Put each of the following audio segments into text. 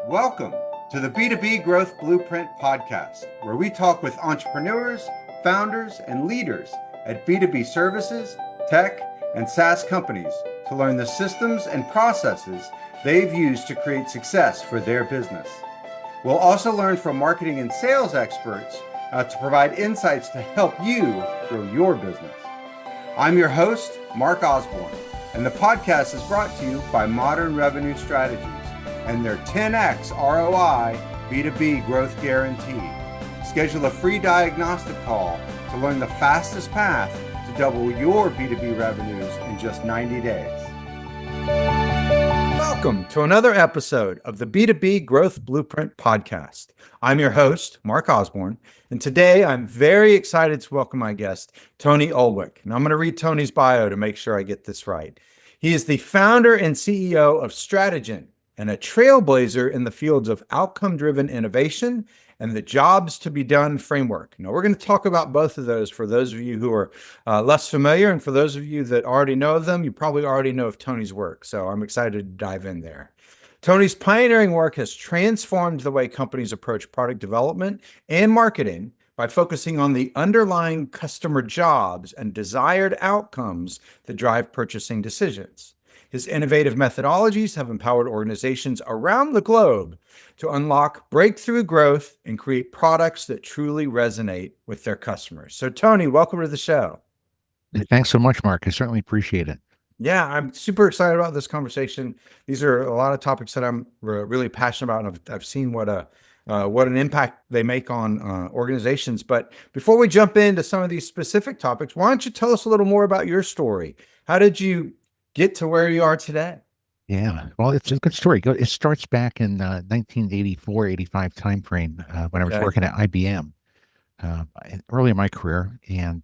Welcome to the B2B Growth Blueprint podcast, where we talk with entrepreneurs, founders, and leaders at B2B services, tech, and SaaS companies to learn the systems and processes they've used to create success for their business. We'll also learn from marketing and sales experts to provide insights to help you grow your business. I'm your host, Mark Osborne, and the podcast is brought to you by Modern Revenue Strategies and their 10x ROI B2B growth guarantee. Schedule a free diagnostic call to learn the fastest path to double your B2B revenues in just 90 days. Welcome to another episode of the B2B Growth Blueprint podcast. I'm your host, Mark Osborne, and today I'm very excited to welcome my guest, Tony Ulwick. And I'm going to read Tony's bio to make sure I get this right. He is the founder and CEO of Strategyn, and a trailblazer in the fields of outcome-driven innovation and the jobs to be done framework. Now, we're going to talk about both of those for those of you who are less familiar, and for those of you that already know them, you probably already know of Tony's work, so I'm excited to dive in there. Tony's pioneering work has transformed the way companies approach product development and marketing by focusing on the underlying customer jobs and desired outcomes that drive purchasing decisions. His innovative methodologies have empowered organizations around the globe to unlock breakthrough growth and create products that truly resonate with their customers. So, Tony, welcome to the show. Thanks so much, Mark. I certainly appreciate it. Yeah, I'm super excited about this conversation. These are a lot of topics that I'm really passionate about, and I've seen what an impact they make on organizations. But before we jump into some of these specific topics, why don't you tell us a little more about your story? How did you get to where you are today? Yeah, well, it's a good story. It starts back in 1984, 85 timeframe when I was working at IBM early in my career. And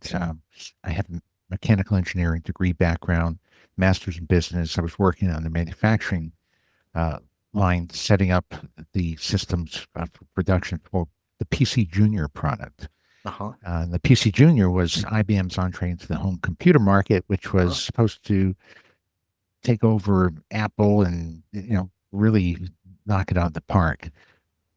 I had a mechanical engineering degree background, master's in business. I was working on the manufacturing line, setting up the systems for production for the PC Junior product. The PC Junior was IBM's entree into the home computer market, which was supposed to take over Apple and, really knock it out of the park.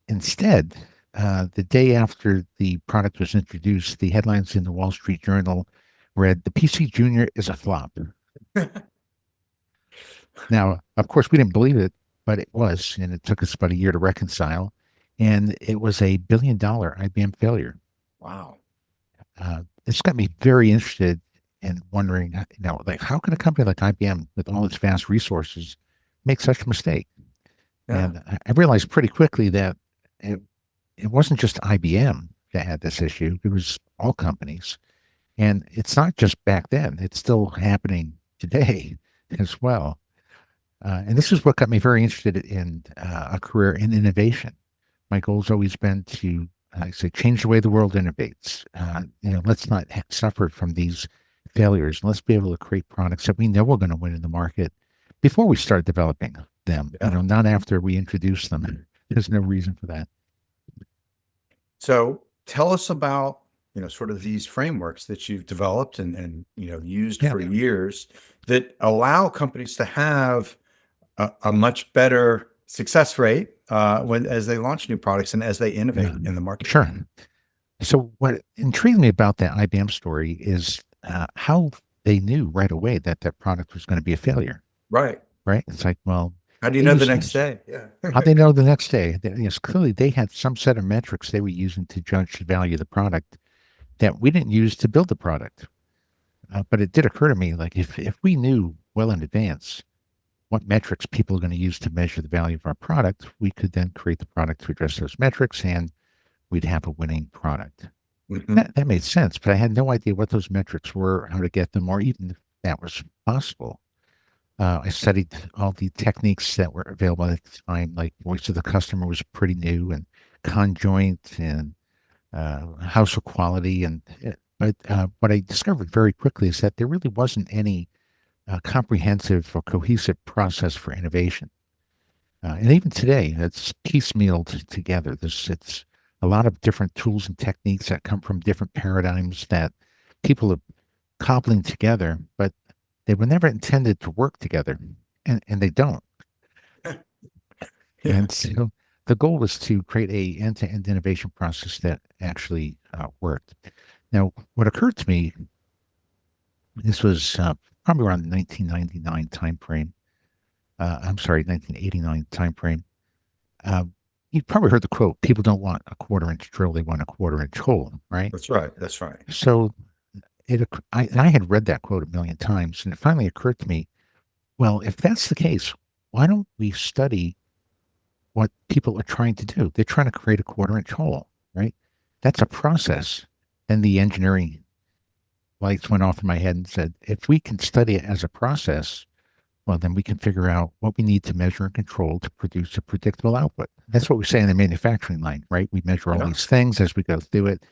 Instead, the day after the product was introduced, the headlines in the Wall Street Journal read, "The PC Junior is a flop." Now, of course, we didn't believe it, but it was, and it took us about a year to reconcile. And it was a $1 billion IBM failure. Wow. This got me very interested and wondering, how can a company like IBM, with all its vast resources, make such a mistake? Yeah. And I realized pretty quickly that it wasn't just IBM that had this issue. It was all companies. And it's not just back then. It's still happening today as well. And this is what got me very interested in a career in innovation. My goal's always been to, change the way the world innovates. Let's not suffer from these failures. Let's be able to create products that we know we're going to win in the market before we start developing them, not after we introduce them. There's no reason for that. So tell us about, sort of these frameworks that you've developed and used for years that allow companies to have a much better success rate as they launch new products and as they innovate in the market. Sure. So what intrigued me about that IBM story is how they knew right away that that product was going to be a failure. Right. It's like, well, how do you know the next day? Yeah. How they know the next day? Clearly they had some set of metrics they were using to judge the value of the product that we didn't use to build the product. But it did occur to me, like if we knew well in advance what metrics people are going to use to measure the value of our product, we could then create the product to address those metrics, and we'd have a winning product. Mm-hmm. That made sense, but I had no idea what those metrics were, how to get them, or even if that was possible. I studied all the techniques that were available at the time, like voice of the customer was pretty new, and conjoint, and house of quality. But what I discovered very quickly is that there really wasn't any comprehensive or cohesive process for innovation. And even today, it's piecemealed together. It's a lot of different tools and techniques that come from different paradigms that people are cobbling together, but they were never intended to work together, and they don't. And so the goal was to create a end-to-end innovation process that actually worked. Now, what occurred to me, this was probably around the 1999 timeframe. I'm sorry, 1989 timeframe. You've probably heard the quote, people don't want a quarter-inch drill, they want a quarter-inch hole, right? That's right. That's right. So I had read that quote a million times, and it finally occurred to me, well, if that's the case, why don't we study what people are trying to do? They're trying to create a quarter-inch hole, right? That's a process. And the engineering lights went off in my head and said, if we can study it as a process, well, then we can figure out what we need to measure and control to produce a predictable output. That's what we say in the manufacturing line, right? We measure all Yeah. these things as we go through it.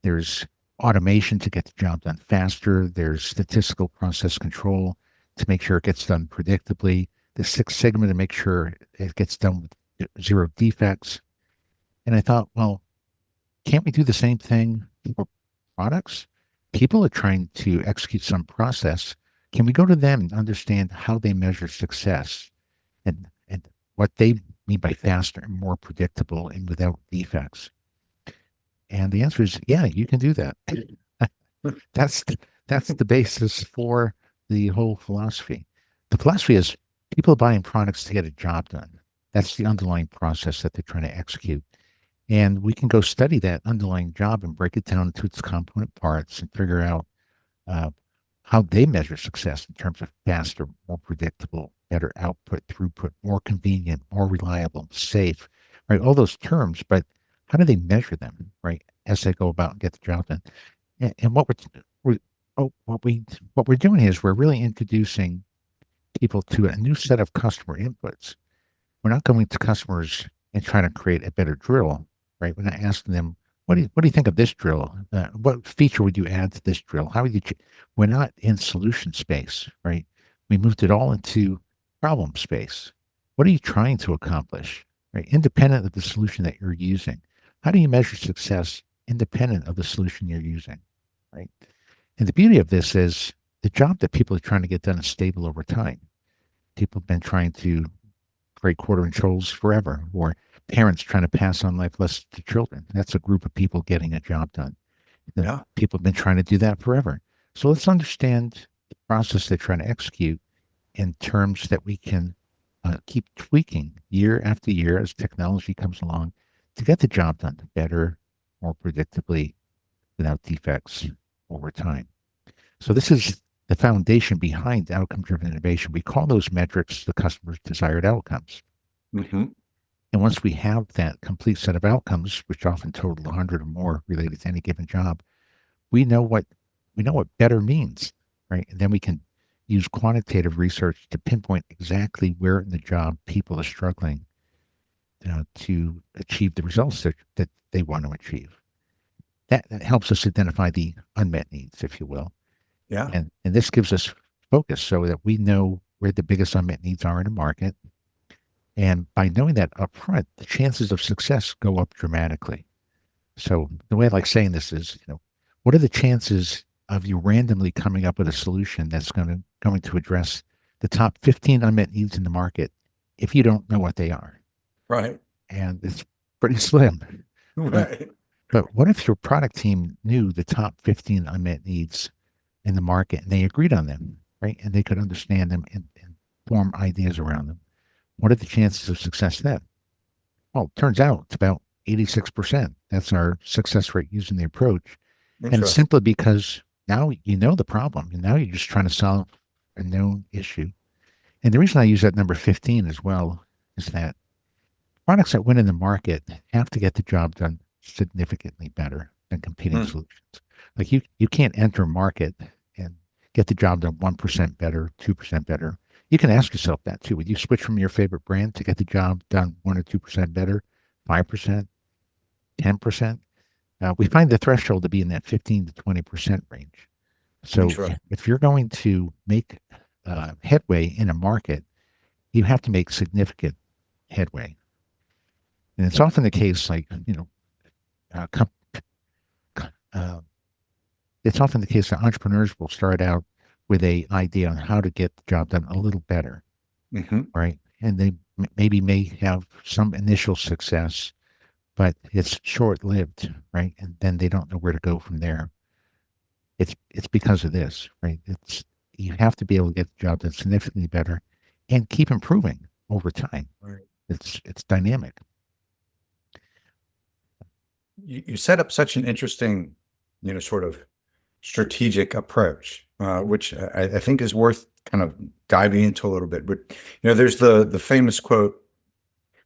There's automation to get the job done faster. There's statistical process control to make sure it gets done predictably. The Six Sigma to make sure it gets done with zero defects. And I thought, well, can't we do the same thing for products? People are trying to execute some process. Can we go to them and understand how they measure success and what they mean by faster and more predictable and without defects? And the answer is, yeah, you can do that. That's the basis for the whole philosophy. The philosophy is people are buying products to get a job done. That's the underlying process that they're trying to execute. And we can go study that underlying job and break it down into its component parts and figure out how they measure success in terms of faster, more predictable, better output, throughput, more convenient, more reliable, safe, right? All those terms, but how do they measure them, right? As they go about and get the job done. And what we're doing is we're really introducing people to a new set of customer inputs. We're not going to customers and trying to create a better drill, right? We're not asking them, what do you think of this drill? What feature would you add to this drill? How would you? We're not in solution space, right? We moved it all into problem space. What are you trying to accomplish, right? Independent of the solution that you're using. How do you measure success independent of the solution you're using, right? And the beauty of this is the job that people are trying to get done is stable over time. People have been trying to create quarter-inch holes forever, or parents trying to pass on life lessons to children. That's a group of people getting a job done. Yeah. People have been trying to do that forever. So let's understand the process they're trying to execute in terms that we can keep tweaking year after year as technology comes along to get the job done better, more predictably, without defects over time. So this is the foundation behind outcome-driven innovation. We call those metrics the customer's desired outcomes. Mm-hmm. And once we have that complete set of outcomes, which often total 100 or more related to any given job, we know what better means, right? And then we can use quantitative research to pinpoint exactly where in the job people are struggling to achieve the results that they want to achieve. That helps us identify the unmet needs, if you will. Yeah. And this gives us focus so that we know where the biggest unmet needs are in the market. And by knowing that upfront, the chances of success go up dramatically. So the way I like saying this is, what are the chances of you randomly coming up with a solution that's going to address the top 15 unmet needs in the market if you don't know what they are? Right. And it's pretty slim. Right. But what if your product team knew the top 15 unmet needs in the market and they agreed on them, right? And they could understand them and form ideas around them. What are the chances of success then? Well, it turns out it's about 86%. That's our success rate using the approach. And it's simply because now you know the problem and now you're just trying to solve a known issue. And the reason I use that number 15 as well is that products that win in the market have to get the job done significantly better than competing solutions. Like you can't enter a market and get the job done 1% better, 2% better. You can ask yourself that too. Would you switch from your favorite brand to get the job done 1 or 2% better, 5%, 10%? We find the threshold to be in that 15 to 20% range. So if you're going to make headway in a market, you have to make significant headway. And it's often the case, it's often the case that entrepreneurs will start out with an idea on how to get the job done a little better, right? And they maybe may have some initial success, but it's short-lived, right? And then they don't know where to go from there. It's because of this, right? It's you have to be able to get the job done significantly better and keep improving over time. Right. It's dynamic. You set up such an interesting, sort of strategic approach, which I think is worth kind of diving into a little bit. But there's the famous quote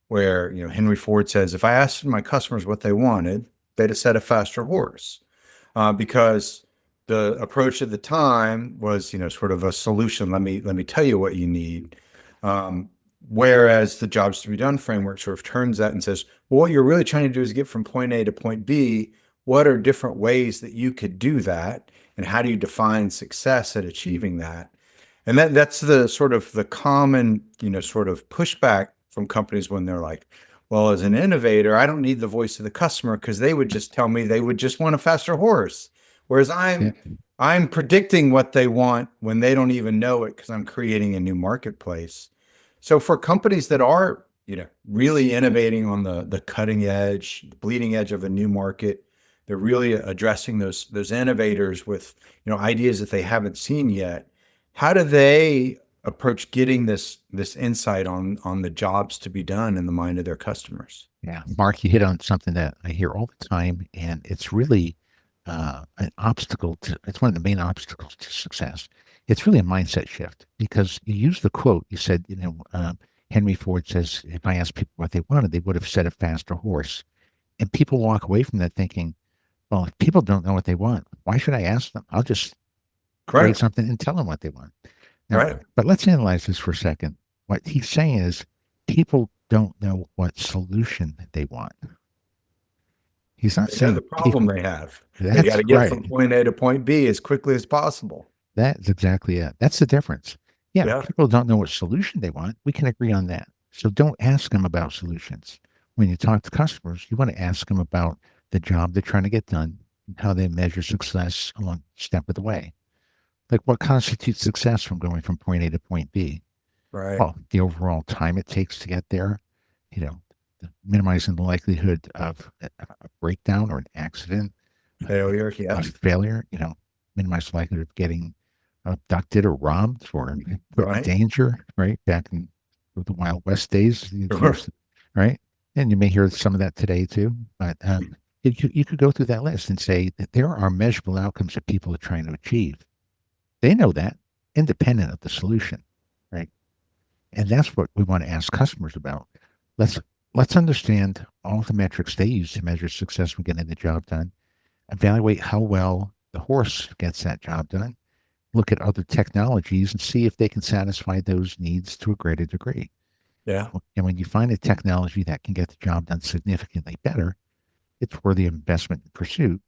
where Henry Ford says, "If I asked my customers what they wanted, they'd have said a faster horse," because the approach at the time was sort of a solution. Let me tell you what you need. Um, Whereas the jobs to be done framework sort of turns that and says, well, what you're really trying to do is get from point A to point B. What are different ways that you could do that? And how do you define success at achieving that? And that's the sort of the common, sort of pushback from companies when they're like, well, as an innovator, I don't need the voice of the customer because they would just tell me they would just want a faster horse. Whereas Yeah. I'm predicting what they want when they don't even know it because I'm creating a new marketplace. So for companies that are, really innovating on the cutting edge, bleeding edge of a new market, they're really addressing those innovators with, ideas that they haven't seen yet. How do they approach getting this insight on the jobs to be done in the mind of their customers? Yeah, Mark, you hit on something that I hear all the time, and it's really an obstacle to. It's one of the main obstacles to success. It's really a mindset shift because you use the quote. You said, Henry Ford says, "If I asked people what they wanted, they would have said a faster horse." And people walk away from that thinking, "Well, if people don't know what they want, why should I ask them? I'll just create Right, something and tell them what they want." Now, right. but let's analyze this for a second. What he's saying is people don't know what solution they want. He's not They know the saying problem people. they have. They got That's to get right. from point A to point B as quickly as possible. That's exactly it. That's the difference. Yeah, Yeah. people don't know what solution they want. We can agree on that. So don't ask them about solutions. When you talk to customers, you want to ask them about the job they're trying to get done and how they measure success along step of the way. Like what constitutes success from going from point A to point B? Right. Well, the overall time it takes to get there, you know, minimizing the likelihood of a breakdown or an accident, Failure. a Yeah. failure, minimize the likelihood of getting abducted or robbed or put in Right. danger, right? Back in the Wild West days, Sure. right? And you may hear some of that today too. But you could go through that list and say that there are measurable outcomes that people are trying to achieve. They know that, independent of the solution, right? And that's what we want to ask customers about. Let's let's understand all the metrics they use to measure success when getting the job done. Evaluate how well the horse gets that job done. Look at other technologies and see if they can satisfy those needs to a greater degree. Yeah. And when you find a technology that can get the job done significantly better, it's worthy of investment and pursuit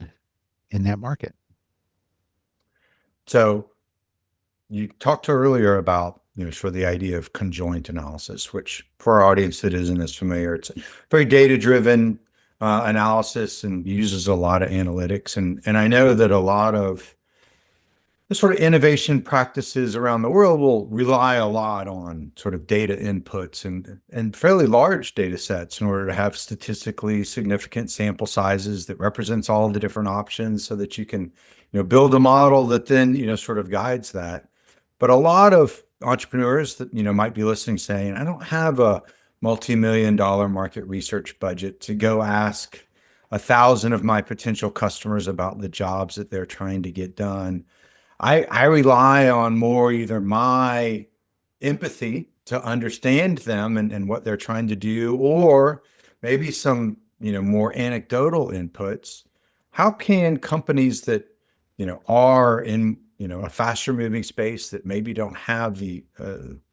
in that market. So you talked earlier about, sort of the idea of conjoint analysis, which for our audience that isn't as familiar, it's a very data-driven analysis and uses a lot of analytics. And I know that a lot of the sort of innovation practices around the world will rely a lot on sort of data inputs and fairly large data sets in order to have statistically significant sample sizes that represents all the different options so that you can, build a model that then, sort of guides that. But a lot of entrepreneurs that, might be listening saying, I don't have a multi-million dollar market research budget to go ask 1,000 of my potential customers about the jobs that they're trying to get done. I rely on more either my empathy to understand them and what they're trying to do, or maybe some, more anecdotal inputs. How can companies that, are in, a faster moving space that maybe don't have the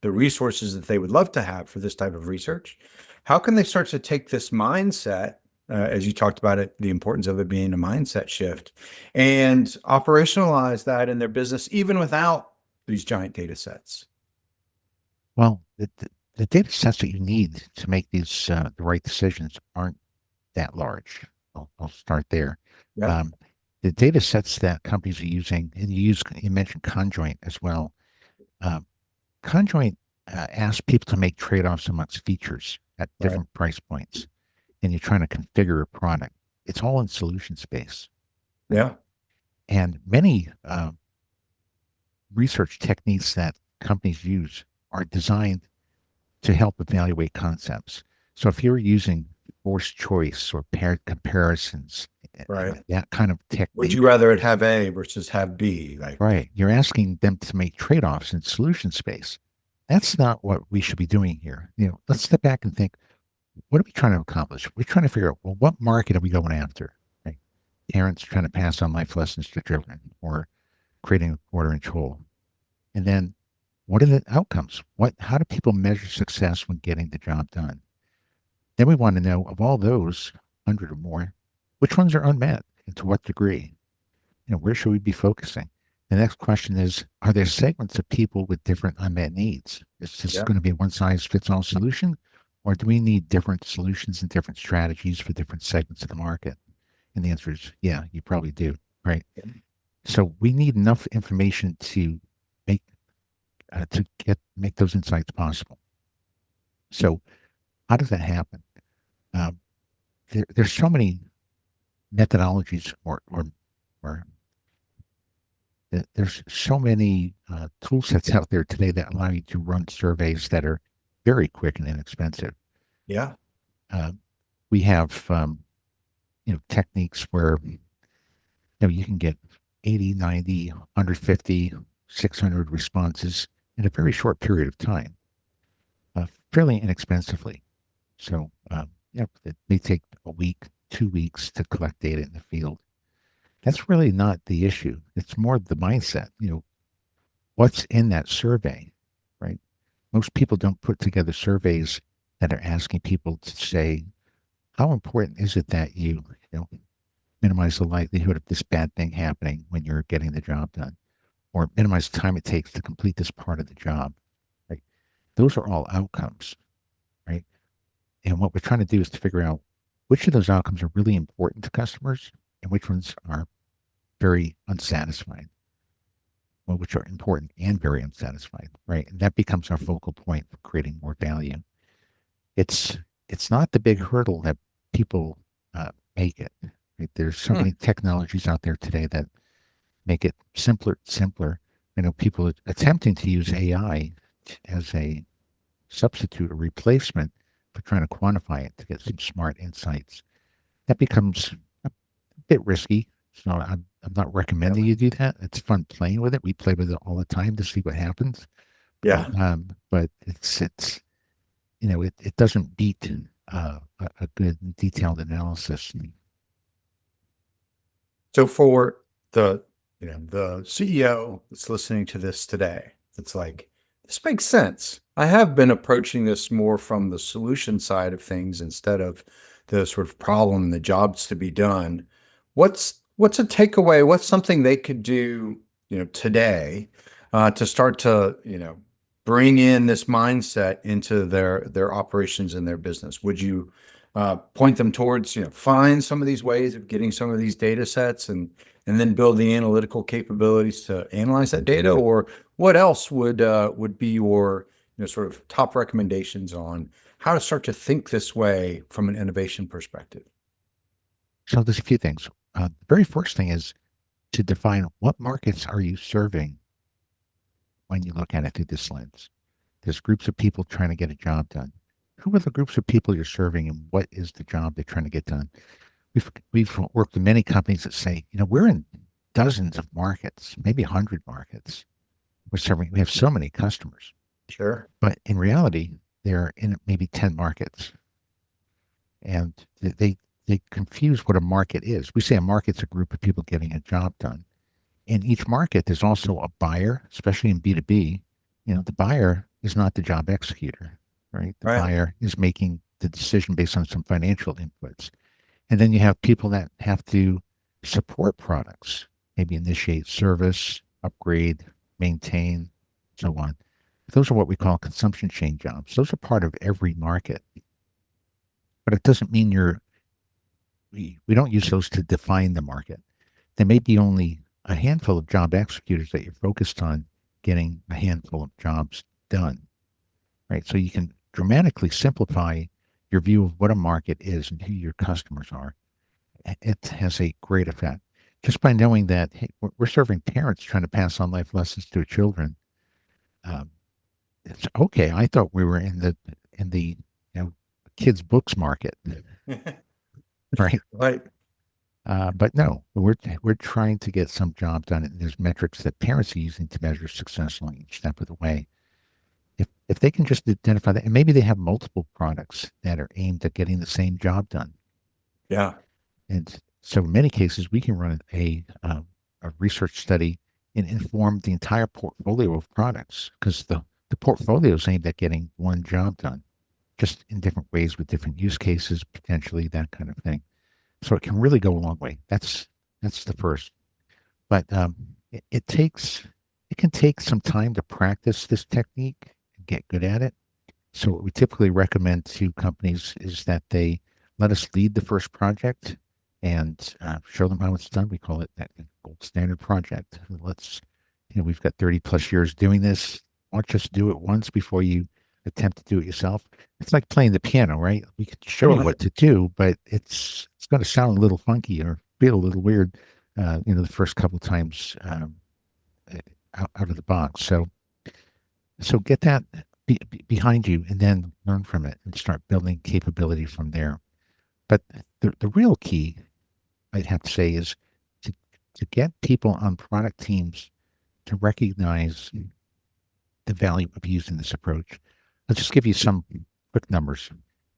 resources that they would love to have for this type of research, how can they start to take this mindset, as you talked about it, the importance of it being a mindset shift, and operationalize that in their business, even without these giant data sets? Well, the data sets that you need to make these the right decisions aren't that large. I'll start there. Yeah. Um, the data sets that companies are using, and you mentioned conjoint as well. Um, Conjoint ask people to make trade-offs amongst features at Right. different price points, and you're trying to configure a product. It's all in solution space. Yeah. And many research techniques that companies use are designed to help evaluate concepts. So if you're using forced choice or paired comparisons, Right. that kind of Would technique, you rather it have A versus have B? Like, right, you're asking them to make trade-offs in solution space. That's not what we should be doing here. Let's step back and think, what are we trying to accomplish? We're trying to figure out, well, what market are we going after? Right? Parents trying to pass on life lessons to children or creating a quarter-inch hole. And then what are the outcomes? How do people measure success when getting the job done? Then we want to know, of all those 100 or more, which ones are unmet and to what degree? Where should we be focusing? The next question is, are there segments of people with different unmet needs? Is this yeah. going to be a one size fits all solution? Or do we need different solutions and different strategies for different segments of the market? And the answer is, yeah, you probably do. Right. So we need enough information to make make those insights possible. So how does that happen? Um, there's so many methodologies or there's so many tool sets out there today that allow you to run surveys that are very quick and inexpensive. Yeah. Uh, we have techniques where you can get 80, 90, 150, 600 responses in a very short period of time, fairly inexpensively. So it may take a week, 2 weeks to collect data in the field. That's really not the issue. It's more the mindset. What's in that survey, right? Most people don't put together surveys that are asking people to say, how important is it that you minimize the likelihood of this bad thing happening when you're getting the job done, or minimize the time it takes to complete this part of the job, right? Those are all outcomes, right? And what we're trying to do is to figure out which of those outcomes are really important to customers and which ones are very unsatisfied, well, which are important and very unsatisfied, right? And that becomes our focal point for creating more value. It's it's not the big hurdle that people make it. Right? There's so many technologies out there today that make it simpler. People attempting to use AI as a substitute or replacement for trying to quantify it to get some smart insights. That becomes a bit risky. So I'm not recommending you do that. It's fun playing with it. We play with it all the time to see what happens. Yeah. But it doesn't beat a good detailed analysis. So for the CEO that's listening to this today, it's like, this makes sense. I have been approaching this more from the solution side of things instead of the sort of problem, the jobs to be done. What's a takeaway? What's something they could do, today, to start to, bring in this mindset into their operations and their business? Would you point them towards, find some of these ways of getting some of these data sets and then build the analytical capabilities to analyze that data? Or what else would be your, sort of top recommendations on how to start to think this way from an innovation perspective? So there's a few things. The very first thing is to define what markets are you serving when you look at it through this lens. There's groups of people trying to get a job done. Who are the groups of people you're serving and what is the job they're trying to get done? We've worked with many companies that say, we're in dozens of markets, maybe 100 markets. We have so many customers. Sure. But in reality, they're in maybe 10 markets. And they confuse what a market is. We say a market's a group of people getting a job done. In each market, there's also a buyer, especially in B2B. The buyer is not the job executor, right? The Right. buyer is making the decision based on some financial inputs. And then you have people that have to support products, maybe initiate service, upgrade, maintain, so on. Those are what we call consumption chain jobs. Those are part of every market. But it doesn't mean we don't use those to define the market. There may be only a handful of job executors that you're focused on getting a handful of jobs done. right? So you can dramatically simplify your view of what a market is and who your customers are. It has a great effect just by knowing that, hey, we're serving parents trying to pass on life lessons to children. Um, it's okay. I thought we were in the kids books market, right? Right. But no, we're trying to get some job done. And there's metrics that parents are using to measure success along each step of the way. If they can just identify that, and maybe they have multiple products that are aimed at getting the same job done. Yeah. And so in many cases, we can run a research study and inform the entire portfolio of products because the portfolio is aimed at getting one job done, just in different ways with different use cases, potentially that kind of thing. So it can really go a long way. That's the first. But it can take some time to practice this technique and get good at it. So what we typically recommend to companies is that they let us lead the first project and show them how it's done. We call it that gold standard project. We've got 30 plus years doing this. Why don't you just do it once before you attempt to do it yourself? It's like playing the piano, right? We could show you what to do, but it's going to sound a little funky or feel a little weird, the first couple of times out of the box. So get that behind you and then learn from it and start building capability from there. But the real key, I'd have to say, is to get people on product teams to recognize the value of using this approach. I'll just give you some quick numbers.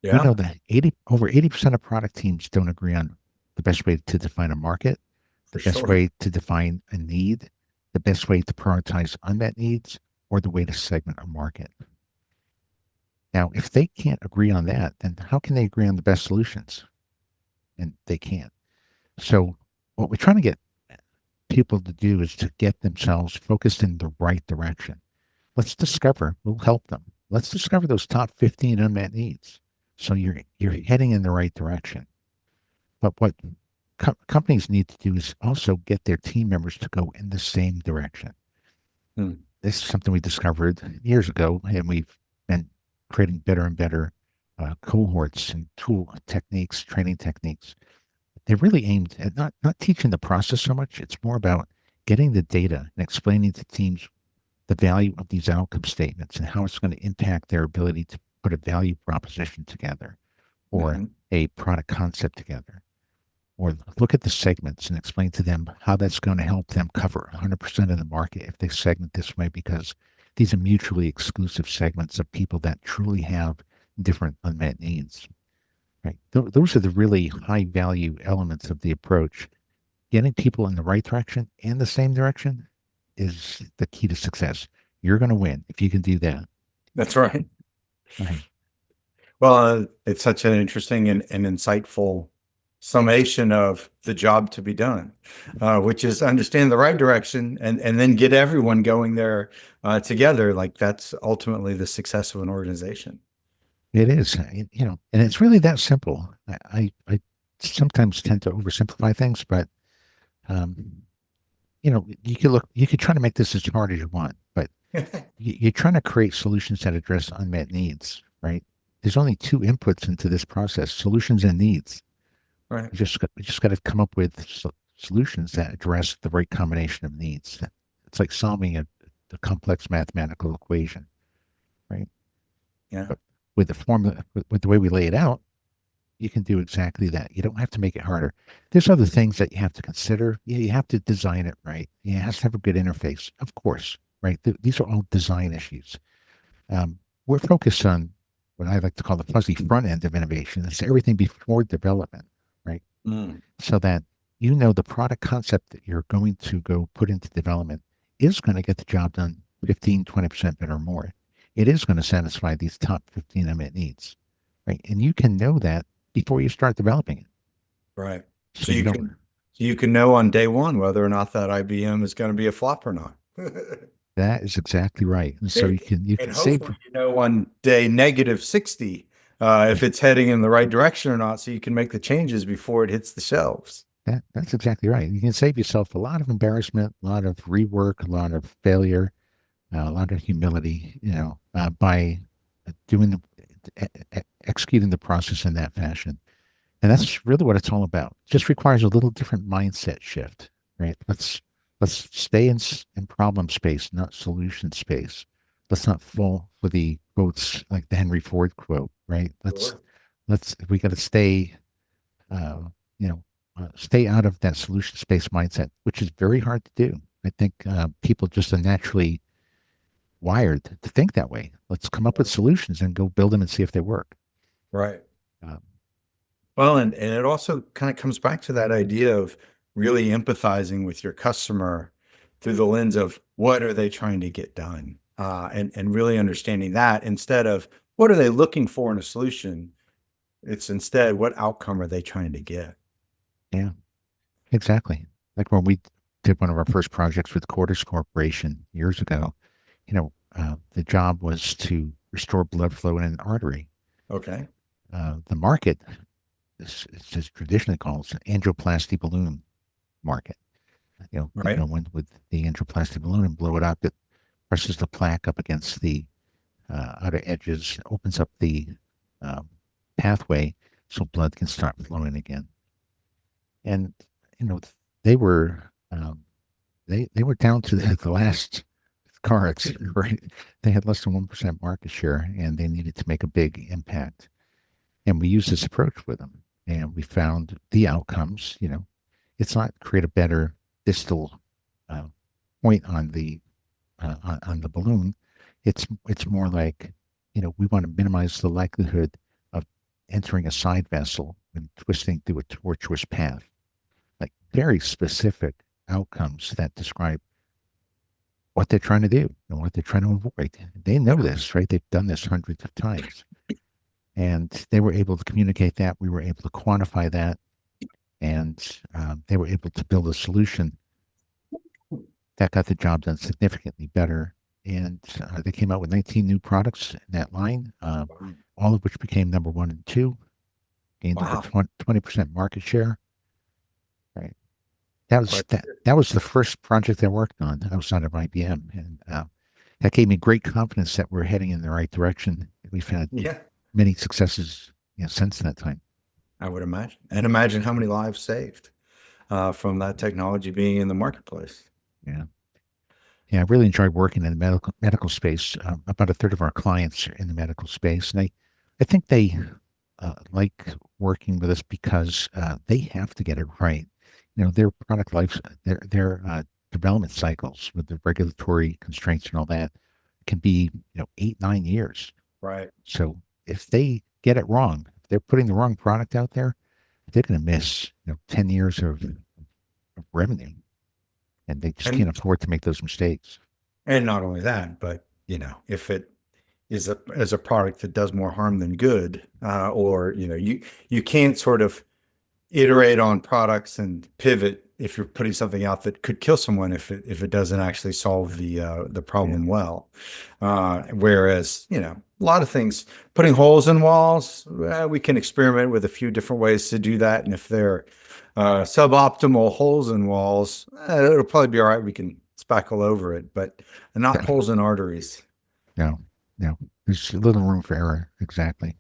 We Yeah. know that over 80% of product teams don't agree on the best way to define a market, the For best sure. way to define a need, the best way to prioritize unmet needs, or the way to segment a market. Now, if they can't agree on that, then how can they agree on the best solutions? And they can't. So what we're trying to get people to do is to get themselves focused in the right direction. We'll help them. Let's discover those top 15 unmet needs. So you're heading in the right direction. But what companies need to do is also get their team members to go in the same direction. Hmm. This is something we discovered years ago, and we've been creating better and better cohorts and training techniques. They're really aimed at not teaching the process so much. It's more about getting the data and explaining to teams the value of these outcome statements and how it's going to impact their ability to put a value proposition together or Mhm. a product concept together. Or look at the segments and explain to them how that's going to help them cover 100% of the market if they segment this way, because these are mutually exclusive segments of people that truly have different unmet needs. Right? Those are the really high value elements of the approach. Getting people in the right direction and the same direction is the key to success. You're going to win if you can do that. That's right. Right. Well, it's such an interesting and insightful summation of the job to be done, which is understand the right direction and then get everyone going there together. Like that's ultimately the success of an organization. It is, and it's really that simple. I sometimes tend to oversimplify things, but um, you could try to make this as hard as you want, but you're trying to create solutions that address unmet needs, right? There's only two inputs into this process: solutions and needs. Right. We just got to come up with solutions that address the right combination of needs. It's like solving a complex mathematical equation, right? Yeah. But with the formula, with the way we lay it out, you can do exactly that. You don't have to make it harder. There's other things that you have to consider. Yeah, you have to design it right. Yeah, it has to have a good interface, of course, right? These are all design issues. We're focused on what I like to call the fuzzy front end of innovation. It's everything before development, right? Mm. So that the product concept that you're going to go put into development is going to get the job done 15, 20% better or more. It is going to satisfy these top 15 unmet needs, right? And you can know that before you start developing it. Right. So you don't, So you can know on day one whether or not that IBM is going to be a flop or not. that is exactly right. And so you And can save, hopefully you know on day negative 60 if it's heading in the right direction or not, so you can make the changes before it hits the shelves. that's exactly right. You can save yourself a lot of embarrassment, a lot of rework, a lot of failure, a lot of humility, by doing executing the process in that fashion. And that's really what it's all about. It just requires a little different mindset shift, right? Let's stay in problem space, not solution space. Let's not fall for the quotes like the Henry Ford quote, right? Sure. We got to stay, uh, stay out of that solution space mindset, which is very hard to do. I think people just are naturally wired to think that way. Let's come up with solutions and go build them and see if they work. Right. Um, Well, and it also kind of comes back to that idea of really empathizing with your customer through the lens of what are they trying to get done, and really understanding that instead of what are they looking for in a solution. It's instead what outcome are they trying to get. yeah, exactly. Like when we did one of our first projects with Quarters Corporation years ago, the job was to restore blood flow in an artery. Okay. The market it's just traditionally called an angioplasty balloon market. Right. When with the angioplasty balloon and blow it up, it presses the plaque up against the outer edges, opens up the um, pathway so blood can start flowing again. And you know, they were they were down to the last cards, right? They had less than 1% market share, and they needed to make a big impact. And we used this approach with them, and we found the outcomes. It's not create a better distal uh, point on on the balloon. It's more like we want to minimize the likelihood of entering a side vessel and twisting through a tortuous path. Like very specific outcomes that describe what they're trying to do and what they're trying to avoid. They know this, right? They've done this hundreds of times. And they were able to communicate that. We were able to quantify that. And they were able to build a solution that got the job done significantly better. And they came out with 19 new products in that line, all of which became number one and two, gained over Wow. 20% market share. Right. That was Quite. that was the first project I worked on outside of IBM, and that gave me great confidence that we're heading in the right direction. We've had Yeah, many successes since that time. I would imagine. And imagine how many lives saved from that technology being in the marketplace. Yeah, yeah, I really enjoyed working in the medical space. About a third of our clients are in the medical space, and I think they like working with us because they have to get it right. Their product life, their development cycles with the regulatory constraints and all that can be 8-9 years. Right. So if they get it wrong, if they're putting the wrong product out there, they're going to miss 10 years of revenue, and they just can't And afford to make those mistakes. and not only that, but if it is a product that does more harm than good, or you can't sort of iterate on products and pivot if you're putting something out that could kill someone if it doesn't actually solve the problem well. Whereas a lot of things, putting holes in walls, we can experiment with a few different ways to do that, and if they're suboptimal holes in walls, it'll probably be all right. We can spackle over it, but not holes in arteries. No, no, there's a little room for error. Exactly.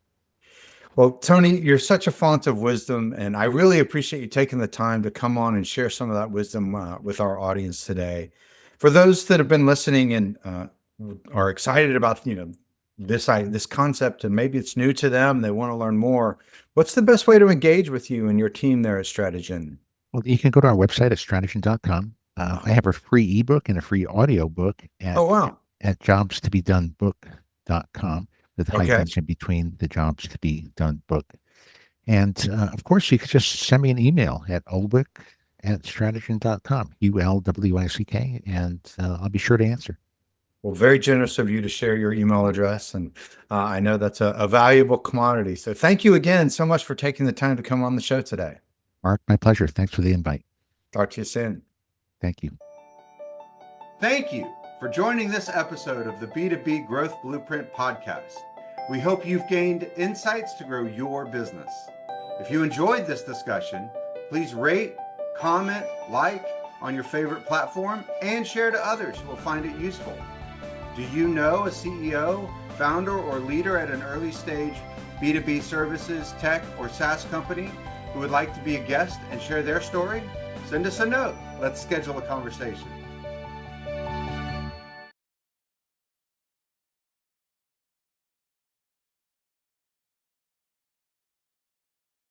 Well, Tony, you're such a font of wisdom, and I really appreciate you taking the time to come on and share some of that wisdom with our audience today. For those that have been listening and are excited about this concept, and maybe it's new to them, they want to learn more. What's the best way to engage with you and your team there at Strategyn? Well, you can go to our website at strategyn.com. I have a free ebook and a free audio book Oh, wow. at jobstobedonebook.com with Okay. hyphens in between the jobs to be done book. And of course, you could just send me an email at ulwick@strategyn.com, ULWICK, and I'll be sure to answer. Well, very generous of you to share your email address. And I know that's a valuable commodity. So thank you again so much for taking the time to come on the show today. Mark, my pleasure. Thanks for the invite. Talk to you soon. Thank you. Thank you for joining this episode of the B2B Growth Blueprint podcast. We hope you've gained insights to grow your business. If you enjoyed this discussion, please rate, comment, like on your favorite platform, and share to others who will find it useful. Do you know a CEO founder or leader at an early stage B2B services, tech, or SaaS company who would like to be a guest and share their story? Send us a note. Let's schedule a conversation.